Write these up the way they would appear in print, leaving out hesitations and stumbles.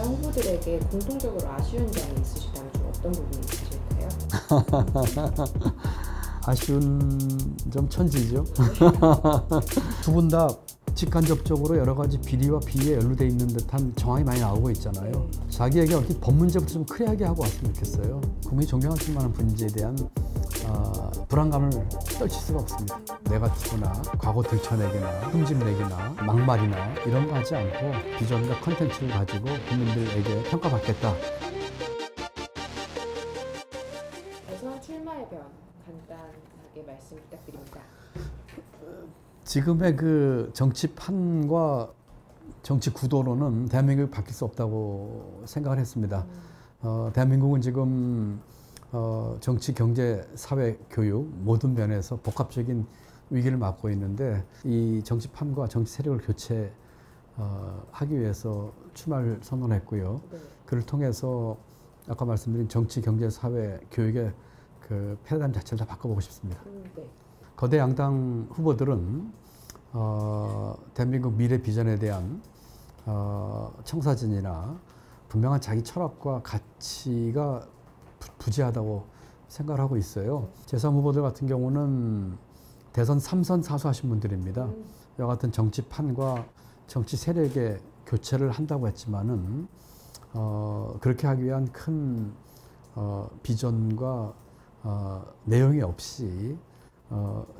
후보들에게 공통적으로 아쉬운 점이 있으시다면 좀 어떤 부분이 있으실까요? 아쉬운 점 천지죠. 두 분 다 직간접적으로 여러 가지 비리와 비위에 연루돼 있는 듯한 정황이 많이 나오고 있잖아요. 자기에게 어떻게 법 문제부터 좀 클리어하게 하고 왔으면 좋겠어요. 국민이 존경할 만한 분인지에 대한 불안감을 떨칠 수가 없습니다. 내가 누구나 과거 들춰내기나 흠집내기나 막말이나 이런 거 하지 않고 비전과 컨텐츠를 가지고 국민들에게 평가받겠다. 대선 출마의 변 간단하게 말씀 부탁드립니다. 지금의 그 정치판과 정치 구도로는 대한민국이 바뀔 수 없다고 생각을 했습니다. 대한민국은 지금 정치, 경제, 사회, 교육 모든 면에서 복합적인 위기를 맞고 있는데 이 정치판과 정치 세력을 교체하기 위해서 출마를 선언했고요. 그를 통해서 아까 말씀드린 정치, 경제, 사회, 교육의 그 패러다임 자체를 다 바꿔보고 싶습니다. 거대 양당 후보들은 대한민국 미래 비전에 대한 청사진이나 분명한 자기 철학과 가치가 부재하다고 생각을 하고 있어요. 제3 후보들 같은 경우는 대선 3선 사수하신 분들입니다. 이와 같은 정치판과 정치 세력의 교체를 한다고 했지만은 그렇게 하기 위한 큰 비전과 내용이 없이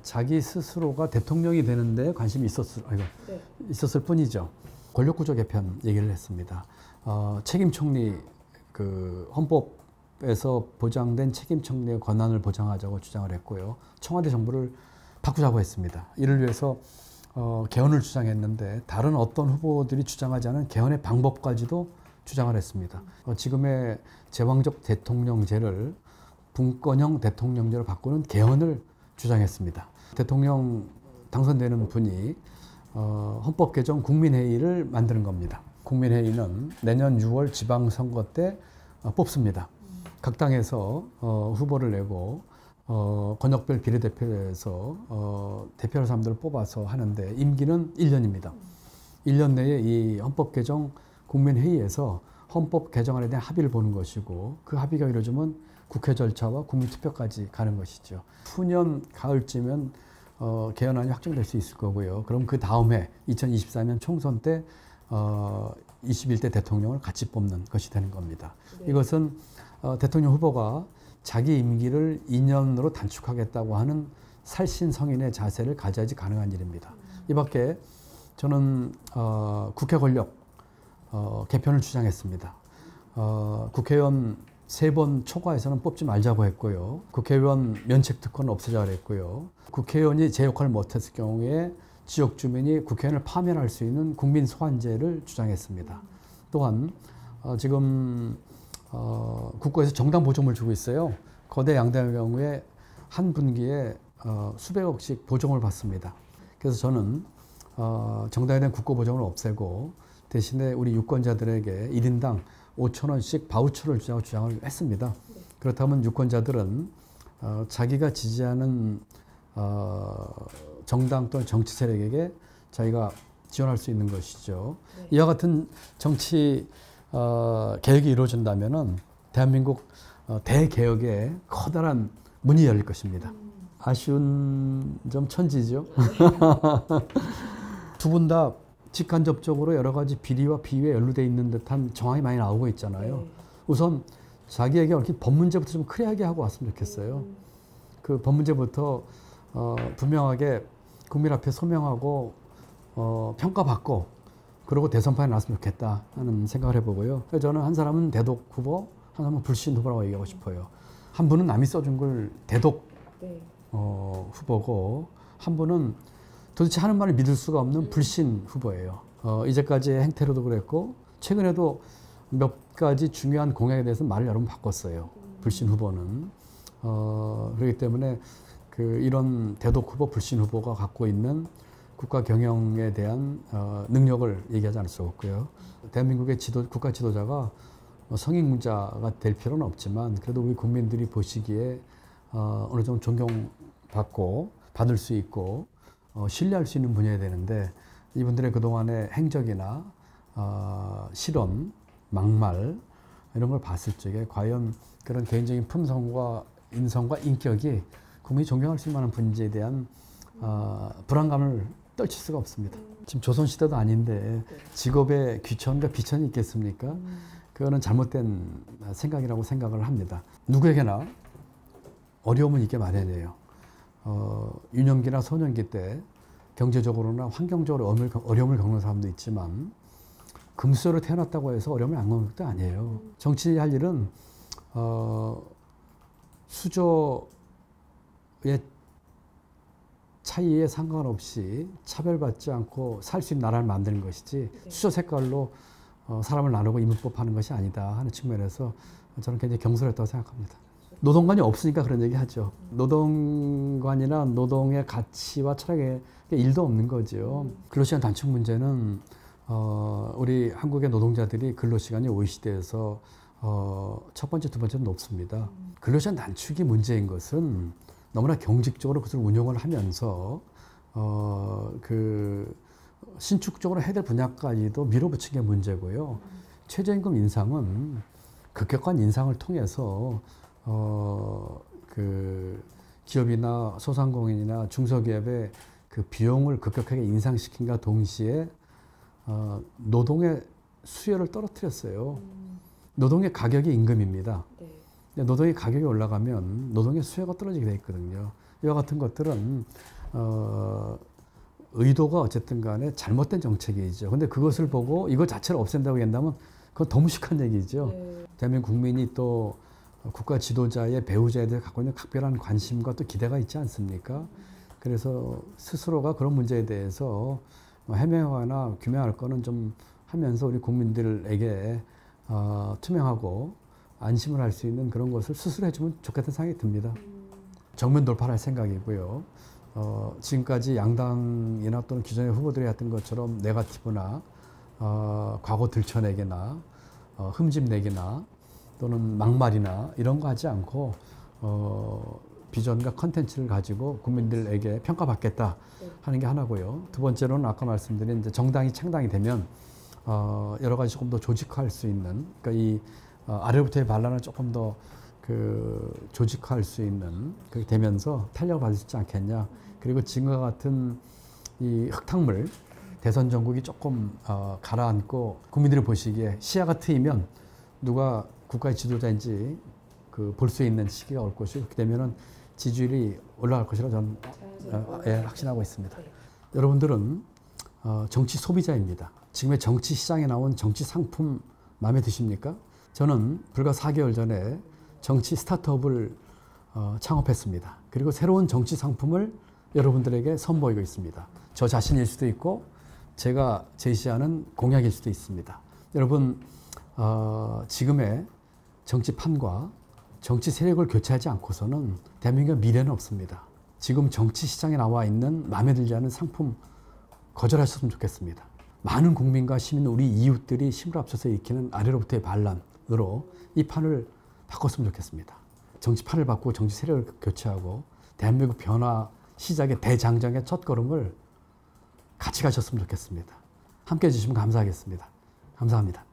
자기 스스로가 대통령이 되는데 관심이 있었을 뿐이죠. 권력구조 개편 얘기를 했습니다. 책임 총리 그 헌법에서 보장된 책임 총리의 권한을 보장하자고 주장을 했고요. 청와대 정부를 바꾸자고 했습니다. 이를 위해서 개헌을 주장했는데 다른 어떤 후보들이 주장하지 않은 개헌의 방법까지도 주장을 했습니다. 지금의 제왕적 대통령제를 분권형 대통령제로 바꾸는 개헌을 주장했습니다. 대통령 당선되는 분이 헌법 개정 국민회의를 만드는 겁니다. 국민회의는 내년 6월 지방선거 때 뽑습니다. 각 당에서 후보를 내고 권역별 비례대표에서 대표할 사람들을 뽑아서 하는데 임기는 1년입니다. 1년 내에 이 헌법 개정 국민회의에서 헌법 개정안에 대한 합의를 보는 것이고 그 합의가 이루어지면 국회 절차와 국민투표까지 가는 것이죠. 후년 가을쯤엔 개헌안이 확정될 수 있을 거고요. 그럼 그 다음에 2024년 총선 때 21대 대통령을 같이 뽑는 것이 되는 겁니다. 이것은 대통령 후보가 자기 임기를 2년으로 단축하겠다고 하는 살신성인의 자세를 가져야지 가능한 일입니다. 이 밖에 저는 국회 권력 개편을 주장했습니다. 국회의원 3번 초과해서는 뽑지 말자고 했고요. 국회의원 면책특권을 없애자고 했고요. 국회의원이 제 역할을 못했을 경우에 지역 주민이 국회의원을 파면할 수 있는 국민 소환제를 주장했습니다. 또한 지금 국고에서 정당 보조금을 주고 있어요. 거대 양당의 경우에 한 분기에 수백억씩 보조금을 받습니다. 그래서 저는 정당에 대한 국고 보조금을 없애고 대신에 우리 유권자들에게 1인당 5,000원씩 바우처를 주자고 주장을 했습니다. 그렇다면 유권자들은 자기가 지지하는 정당 또는 정치 세력에게 자기가 지원할 수 있는 것이죠. 이와 같은 정치 개혁이 이루어진다면 대한민국 대개혁에 커다란 문이 열릴 것입니다. 아쉬운 점 천지죠. 두 분 다 직간접적으로 여러 가지 비리와 비위에 연루돼 있는 듯한 정황이 많이 나오고 있잖아요. 우선 자기에게 얽힌 법 문제부터 좀 클리어하게 하고 왔으면 좋겠어요. 그 법 문제부터 분명하게 국민 앞에 소명하고 평가받고 그리고 대선판에 나왔으면 좋겠다 하는 생각을 해보고요. 그래서 저는 한 사람은 대독 후보, 한 사람은 불신 후보라고 얘기하고 싶어요. 한 분은 남이 써준 걸 대독 후보고 한 분은 도대체 하는 말을 믿을 수가 없는 불신 후보예요. 이제까지의 행태로도 그랬고 최근에도 몇 가지 중요한 공약에 대해서 말을 여러 번 바꿨어요. 불신 후보는. 그렇기 때문에 이런 대독 후보, 불신 후보가 갖고 있는 국가 경영에 대한 능력을 얘기하지 않을 수 없고요. 대한민국의 국가 지도자가 성인군자가 될 필요는 없지만 그래도 우리 국민들이 보시기에 어느 정도 존경받고 받을 수 있고 신뢰할 수 있는 분야여야 되는데 이분들의 그동안의 행적이나 실언 막말 이런 걸 봤을 적에 과연 그런 개인적인 품성과 인성과 인격이 국민이 존경할 수 있는 분지에 대한 불안감을 떨칠 수가 없습니다. 지금 조선시대도 아닌데 직업에 귀천과 비천이 있겠습니까? 그거는 잘못된 생각이라고 생각을 합니다. 누구에게나 어려움은 있게 마련이에요. 유년기나 소년기 때 경제적으로나 환경적으로 어려움을 겪는 사람도 있지만 금수저로 태어났다고 해서 어려움을 안 겪는 것도 아니에요. 정치할 일은 수저의 차이에 상관없이 차별받지 않고 살 수 있는 나라를 만드는 것이지 수저 색깔로 사람을 나누고 인문법하는 것이 아니다 하는 측면에서 저는 굉장히 경솔했다고 생각합니다. 노동관이 없으니까 그런 얘기 하죠. 노동관이나 노동의 가치와 철학에 일도 없는 거죠. 근로시간 단축 문제는 우리 한국의 노동자들이 근로시간이 OECD 에서 첫 번째, 두 번째는 높습니다. 근로시간 단축이 문제인 것은 너무나 경직적으로 그것을 운용을 하면서 신축적으로 해야 될 분야까지도 밀어붙인 게 문제고요. 최저임금 인상은 급격한 인상을 통해서 기업이나 소상공인이나 중소기업의 그 비용을 급격하게 인상시킨과 동시에 노동의 수요를 떨어뜨렸어요. 노동의 가격이 임금입니다. 노동의 가격이 올라가면 노동의 수요가 떨어지게 돼 있거든요. 이와 같은 것들은 의도가 어쨌든 간에 잘못된 정책이죠. 근데 그것을 보고 이거 자체를 없앤다고 한다면 그건 더 무식한 얘기죠. 대한민국 국민이 또 국가 지도자의 배우자에 대해 갖고 있는 각별한 관심과 또 기대가 있지 않습니까? 그래서 스스로가 그런 문제에 대해서 해명하거나 규명할 거는 좀 하면서 우리 국민들에게 투명하고 안심을 할 수 있는 그런 것을 스스로 해주면 좋겠다는 생각이 듭니다. 정면 돌파를 할 생각이고요. 지금까지 양당이나 또는 기존의 후보들이 했던 것처럼 네거티브나 과거 들춰내기나 흠집내기나 또는 막말이나 이런 거 하지 않고 비전과 컨텐츠를 가지고 국민들에게 평가받겠다 하는 게 하나고요. 두 번째로는 아까 말씀드린 이제 정당이 창당이 되면 여러 가지 조금 더 조직화할 수 있는, 그러니까 이 아래부터의 반란을 조금 더 조직화할 수 있는 그렇게 되면서 탄력을 받을 수 있지 않겠냐. 그리고 지금과 같은 이 흙탕물 대선 전국이 조금 가라앉고 국민들이 보시기에 시야가 트이면 누가 국가의 지도자인지 볼 수 있는 시기가 올 것이고, 그렇게 되면은 지지율이 올라갈 것이라 저는 확신하고 있습니다. 여러분들은 정치 소비자입니다. 지금의 정치 시장에 나온 정치 상품 마음에 드십니까? 저는 불과 4개월 전에 정치 스타트업을 창업했습니다. 그리고 새로운 정치 상품을 여러분들에게 선보이고 있습니다. 저 자신일 수도 있고 제가 제시하는 공약일 수도 있습니다. 여러분, 지금의 정치판과 정치 세력을 교체하지 않고서는 대한민국의 미래는 없습니다. 지금 정치 시장에 나와 있는 마음에 들지 않은 상품 거절하셨으면 좋겠습니다. 많은 국민과 시민, 우리 이웃들이 힘을 합쳐서 일으키는 아래로부터의 반란으로 이 판을 바꿨으면 좋겠습니다. 정치판을 바꾸고 정치 세력을 교체하고 대한민국 변화 시작의 대장정의 첫걸음을 같이 가셨으면 좋겠습니다. 함께 해주시면 감사하겠습니다. 감사합니다.